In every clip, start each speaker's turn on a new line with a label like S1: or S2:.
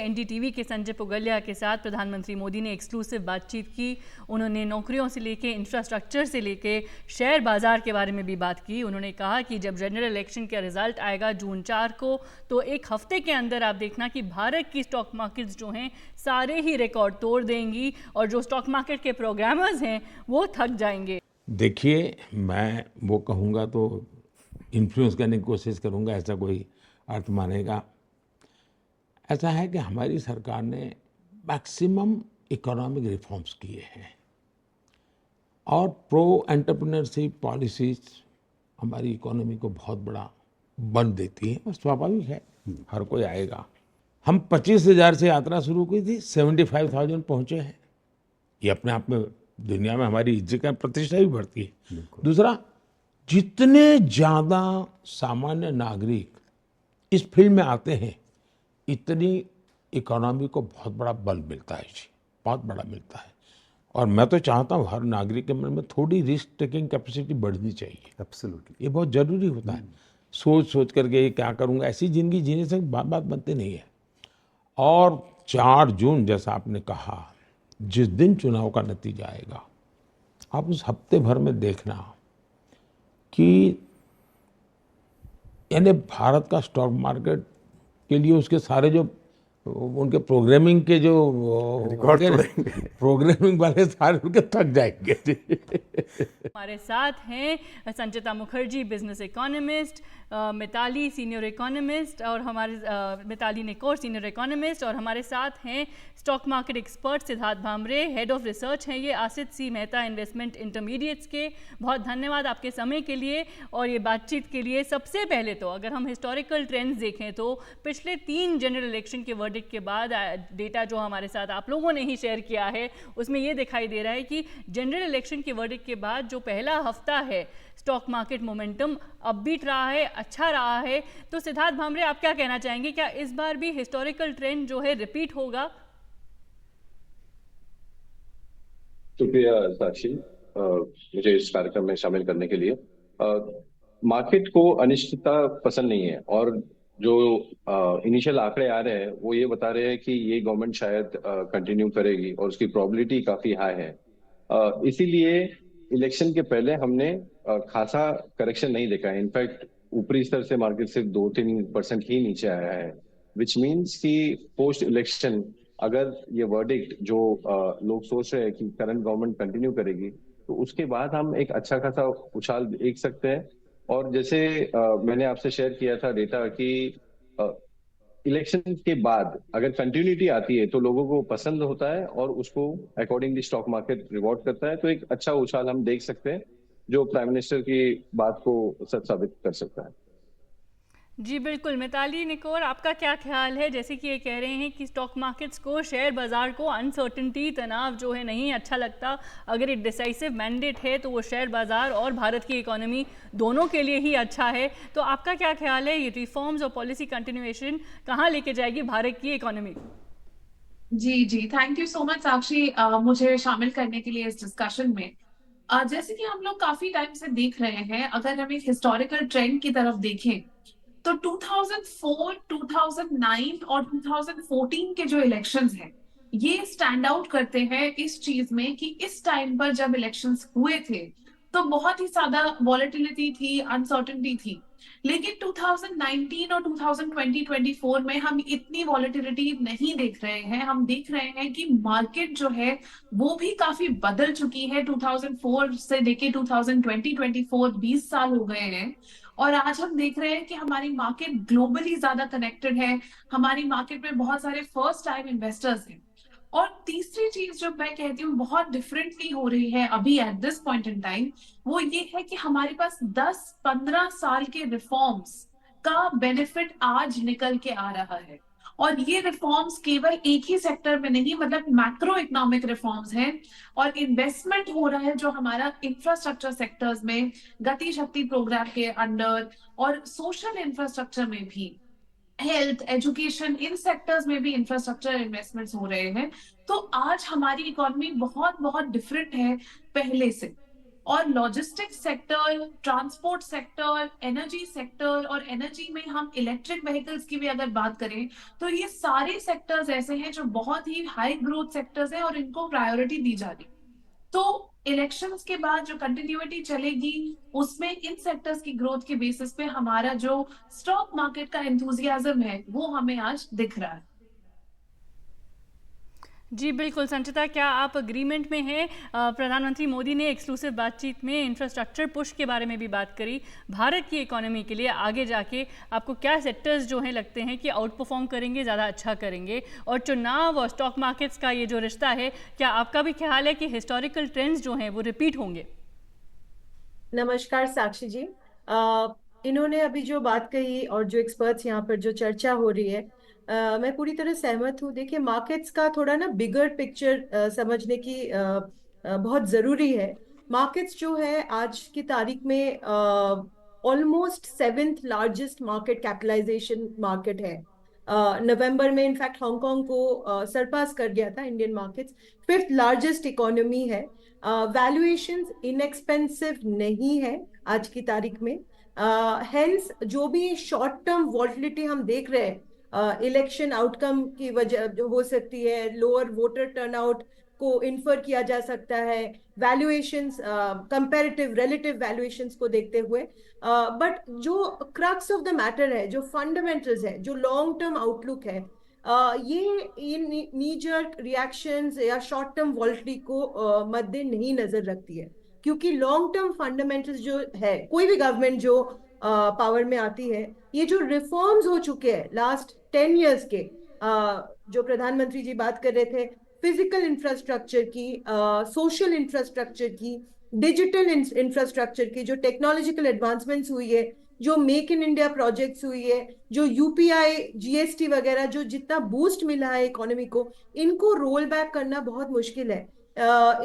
S1: NDTV के संजय पुगलिया के साथ प्रधानमंत्री मोदी ने एक्सक्लूसिव बातचीत की। उन्होंने नौकरियों से लेके इंफ्रास्ट्रक्चर से लेके शेयर बाजार के बारे में भी बात की। उन्होंने कहा कि जब जनरल इलेक्शन का रिजल्ट आएगा जून 4 को, तो एक हफ्ते के अंदर आप देखना कि भारत की स्टॉक मार्केट्स जो हैं सारे ही रिकॉर्ड तोड़ देंगी और जो स्टॉक मार्केट के प्रोग्रामर्स हैं वो थक जाएंगे।
S2: देखिए, मैं वो कहूँगा तो इन्फ्लुएंस करने की कोशिश करूँगा, ऐसा कोई अर्थ मानेगा। ऐसा है कि हमारी सरकार ने मैक्सिमम इकोनॉमिक रिफॉर्म्स किए हैं और प्रो एंटरप्रेन्योरशिप पॉलिसीज हमारी इकोनॉमी को बहुत बड़ा बल देती है और स्वाभाविक है, हर कोई आएगा। हम 25,000 से यात्रा शुरू की थी, 75,000 पहुंचे हैं। ये अपने आप में दुनिया में हमारी इज्जत का प्रतिष्ठा भी बढ़ती है। दूसरा, जितने ज़्यादा सामान्य नागरिक इस फील्ड में आते हैं, इतनी इकोनॉमी को बहुत बड़ा बल मिलता है जी, बहुत बड़ा मिलता है। और मैं तो चाहता हूँ हर नागरिक के मन में थोड़ी रिस्क टेकिंग कैपेसिटी बढ़नी चाहिए।
S3: एब्सोल्युटली,
S2: ये बहुत ज़रूरी होता है। सोच करके ये क्या करूँगा, ऐसी ज़िंदगी जीने से बात बनती नहीं है। और 4 जून जैसा आपने कहा, जिस दिन चुनाव का नतीजा आएगा, आप उस हफ्ते भर में देखना कि यानी भारत का स्टॉक मार्केट के लिए उसके सारे जो उनके प्रोग्रामिंग के जो प्रोग्रामिंग वाले सारे उनके थक जाएंगे।
S1: हमारे साथ हैं Sanchita Mukherjee, business economist, Mitali senior economist और मिताली निकोर सीनियर इकोनॉमिस्ट, और हमारे साथ हैं stock market expert Siddharth Bhamre, head of research हैं ये आसित सी मेहता इन्वेस्टमेंट इंटरमीडिएट्स के। बहुत धन्यवाद आपके समय के लिए और ये बातचीत के लिए। सबसे पहले तो अगर हम हिस्टोरिकल ट्रेंड्स देखें तो पिछले 3 जनरल इलेक्शन के वर्डिक्ट के बाद डेटा जो हमारे साथ आप लोगों ने ही शेयर किया है, उसमें ये दिखाई दे रहा है कि जनरल इलेक्शन के वर्डिक्ट के बाद जो पहला हफ्ता है स्टॉक मार्केट मोमेंटम अपबीट रहा है, अच्छा रहा है। तो सिद्धार्थ भामरे, आप क्या कहना चाहेंगे, क्या इस बार भी हिस्टोरिकल ट्रेंड जो है रिपीट होगा?
S4: शुक्रिया साक्षी, मुझे इस कार्यक्रम में शामिल करने के लिए। मार्केट को अनिश्चितता पसंद नहीं है और जो इनिशियल आंकड़े आ रहे हैं वो ये बता रहे हैं कि ये गवर्नमेंट शायद कंटिन्यू करेगी और उसकी प्रोबेबिलिटी काफी हाई है। इसीलिए इलेक्शन के पहले हमने खासा करेक्शन नहीं देखा है। इनफैक्ट ऊपरी स्तर से मार्केट सिर्फ 2-3% ही नीचे आया है, विच मीन्स कि पोस्ट इलेक्शन अगर ये वर्डिक्ट जो लोग सोच रहे हैं कि करंट गवर्नमेंट कंटिन्यू करेगी, तो उसके बाद हम एक अच्छा खासा उछाल देख सकते हैं। और जैसे मैंने आपसे शेयर किया था डेटा कि इलेक्शन के बाद अगर कंटिन्यूटी आती है तो लोगों को पसंद होता है और उसको अकॉर्डिंगली स्टॉक मार्केट रिवॉर्ड करता है। तो एक अच्छा उछाल हम देख सकते हैं जो प्राइम मिनिस्टर की बात को सच साबित कर सकता है।
S1: जी बिल्कुल। मिताली निकोर, आपका क्या ख्याल है? जैसे कि ये कह रहे हैं कि स्टॉक मार्केट्स को, शेयर बाजार को अनसर्टेनिटी, तनाव जो है नहीं अच्छा लगता। अगर एक डिसाइसिव मैंडेट है तो वो शेयर बाजार और भारत की इकोनॉमी दोनों के लिए ही अच्छा है। तो आपका क्या ख्याल है, ये रिफॉर्म्स और पॉलिसी कंटिन्यूएशन कहाँ लेके जाएगी भारत की इकोनॉमी को?
S5: जी, थैंक यू सो मच साक्षी, मुझे शामिल करने के लिए इस डिस्कशन में। जैसे कि हम लोग काफी टाइम से देख रहे हैं, अगर हम एक हिस्टोरिकल ट्रेंड की तरफ देखें तो 2004, 2009 और 2014 के जो इलेक्शंस हैं, ये स्टैंड आउट करते हैं इस चीज में कि इस टाइम पर जब इलेक्शंस हुए थे तो बहुत ही ज्यादा वॉलेटिलिटी थी, अनसर्टेनिटी थी। लेकिन 2019 और 2020-24 में हम इतनी वॉलेटिलिटी नहीं देख रहे हैं। हम देख रहे हैं कि मार्केट जो है वो भी काफी बदल चुकी है। 2004 से लेके 2020-24 20 साल हो गए हैं और आज हम देख रहे हैं कि हमारी मार्केट ग्लोबली ज्यादा कनेक्टेड है। हमारी मार्केट में बहुत सारे फर्स्ट टाइम इन्वेस्टर्स हैं। और तीसरी चीज जो मैं कहती हूँ बहुत डिफरेंटली हो रही है अभी at this point in time, वो ये है कि हमारे पास 10-15 साल के रिफॉर्म्स का बेनिफिट आज निकल के आ रहा है। और ये रिफॉर्म्स केवल एक ही सेक्टर में नहीं, मतलब मैक्रो इकोनॉमिक रिफॉर्म्स हैं और इन्वेस्टमेंट हो रहा है जो हमारा इंफ्रास्ट्रक्चर सेक्टर्स में, गति शक्ति प्रोग्राम के अंडर, और सोशल इंफ्रास्ट्रक्चर में भी, हेल्थ, एजुकेशन, इन सेक्टर्स में भी इंफ्रास्ट्रक्चर इन्वेस्टमेंट्स हो रहे हैं। तो आज हमारी इकोनॉमी बहुत बहुत डिफरेंट है पहले से। और logistics sector, transport sector, energy sector, और एनर्जी में हम इलेक्ट्रिक व्हीकल्स की भी अगर बात करें तो ये सारे सेक्टर्स ऐसे हैं जो बहुत ही हाई ग्रोथ सेक्टर्स हैं और इनको प्रायोरिटी दी जा रही। तो इलेक्शंस के बाद जो कंटिन्यूटी चलेगी उसमें इन सेक्टर्स की ग्रोथ के बेसिस पे हमारा जो स्टॉक मार्केट का एंथुजियाज्म है वो हमें आज दिख रहा है।
S1: जी बिल्कुल संचिता, क्या आप अग्रीमेंट में हैं? प्रधानमंत्री मोदी ने एक्सक्लूसिव बातचीत में इंफ्रास्ट्रक्चर पुश के बारे में भी बात करी। भारत की इकोनॉमी के लिए आगे जाके आपको क्या सेक्टर्स जो हैं लगते हैं कि आउट परफॉर्म करेंगे, ज़्यादा अच्छा करेंगे? और चुनाव और स्टॉक मार्केट्स का ये जो रिश्ता है, क्या आपका भी ख्याल है कि हिस्टोरिकल ट्रेंड्स जो हैं वो रिपीट होंगे?
S3: नमस्कार साक्षी जी। इन्होंने अभी जो बात कही और जो एक्सपर्ट्स यहाँ पर जो चर्चा हो रही है, मैं पूरी तरह सहमत हूँ। देखिए, मार्केट्स का थोड़ा ना बिगर पिक्चर समझने की बहुत जरूरी है। मार्केट्स जो है आज की तारीख में almost 7th largest market capitalization market है। नवंबर में इनफैक्ट हांगकांग को सरपास कर गया था Indian markets. 5th largest economy है। वैल्यूएशंस इनएक्सपेंसिव नहीं है आज की तारीख में। हेंस जो भी शॉर्ट टर्म वॉलिटिलिटी हम देख रहे हैं इलेक्शन आउटकम की वजह जो हो सकती है, लोअर वोटर टर्नआउट को इन्फर किया जा सकता है वैल्यूएशंस, कंपैरेटिव रिलेटिव वैल्यूएशंस को देखते हुए। बट जो क्रक्स ऑफ द मैटर है, जो फंडामेंटल्स है, जो लॉन्ग टर्म आउटलुक है, ये नी जर्क रिएक्शंस या शॉर्ट टर्म वॉलिटिलिटी को मद्दे नहीं नजर रखती है। क्योंकि लॉन्ग टर्म फंडामेंटल्स जो है, कोई भी गवर्नमेंट जो पावर में आती है, ये जो रिफॉर्म्स हो चुके हैं लास्ट 10 इयर्स के, जो प्रधानमंत्री जी बात कर रहे थे, फिजिकल इंफ्रास्ट्रक्चर की, सोशल इंफ्रास्ट्रक्चर की, डिजिटल इंफ्रास्ट्रक्चर की, जो टेक्नोलॉजिकल एडवांसमेंट्स हुई है, जो मेक इन इंडिया प्रोजेक्ट्स हुई है, जो यूपीआई जीएसटी वगैरह, जो जितना बूस्ट मिला है इकोनॉमी को, इनको रोल बैक करना बहुत मुश्किल है।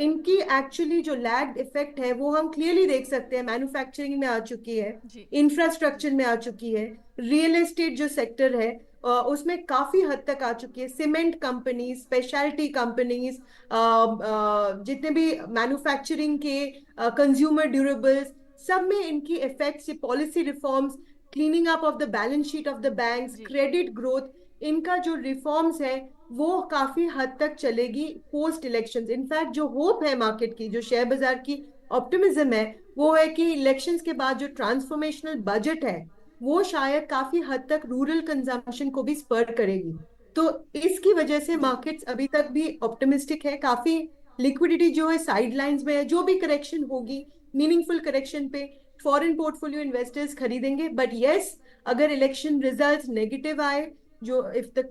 S3: इनकी एक्चुअली जो लैग्ड इफेक्ट है वो हम क्लियरली देख सकते हैं। मैन्युफैक्चरिंग में आ चुकी है, इंफ्रास्ट्रक्चर में आ चुकी है, रियल एस्टेट जो सेक्टर है उसमें काफी हद तक आ चुकी है। सीमेंट कंपनीज, स्पेशलिटी कंपनीज, जितने भी मैन्युफैक्चरिंग के कंज्यूमर ड्यूरेबल्स, सब में इनकी इफेक्ट्स, ये policy reforms, cleaning up of the balance sheet of the banks, credit growth, इनका जो रिफॉर्म्स है वो काफी हद तक चलेगी पोस्ट इलेक्शंस। इनफैक्ट जो होप है मार्केट की, जो शेयर बाजार की ऑप्टिमिज्म है, वो है कि इलेक्शंस के बाद जो ट्रांसफॉर्मेशनल बजट है वो शायद काफी हद तक रूरल कंजम्पशन को भी स्पर करेगी। तो इसकी वजह से मार्केट्स अभी तक भी ऑप्टिमिस्टिक है। काफी लिक्विडिटी जो है साइडलाइंस में है। जो भी करेक्शन होगी, मीनिंगफुल करेक्शन पे फॉरेन पोर्टफोलियो इन्वेस्टर्स खरीदेंगे। बट यस, अगर इलेक्शन रिजल्ट नेगेटिव आए, जो इफ द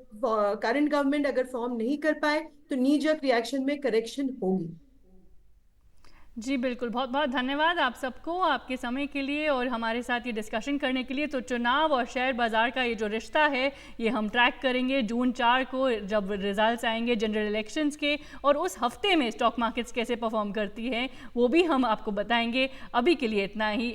S3: करंट गवर्नमेंट अगर फॉर्म नहीं कर पाए, तो नी जर्क रिएक्शन में करेक्शन होगी।
S1: जी बिल्कुल, बहुत बहुत धन्यवाद आप सबको आपके समय के लिए और हमारे साथ ये डिस्कशन करने के लिए। तो चुनाव और शेयर बाज़ार का ये जो रिश्ता है ये हम ट्रैक करेंगे जून 4 को, जब रिजल्ट्स आएंगे जनरल इलेक्शंस के, और उस हफ्ते में स्टॉक मार्केट्स कैसे परफॉर्म करती हैं वो भी हम आपको बताएंगे। अभी के लिए इतना ही।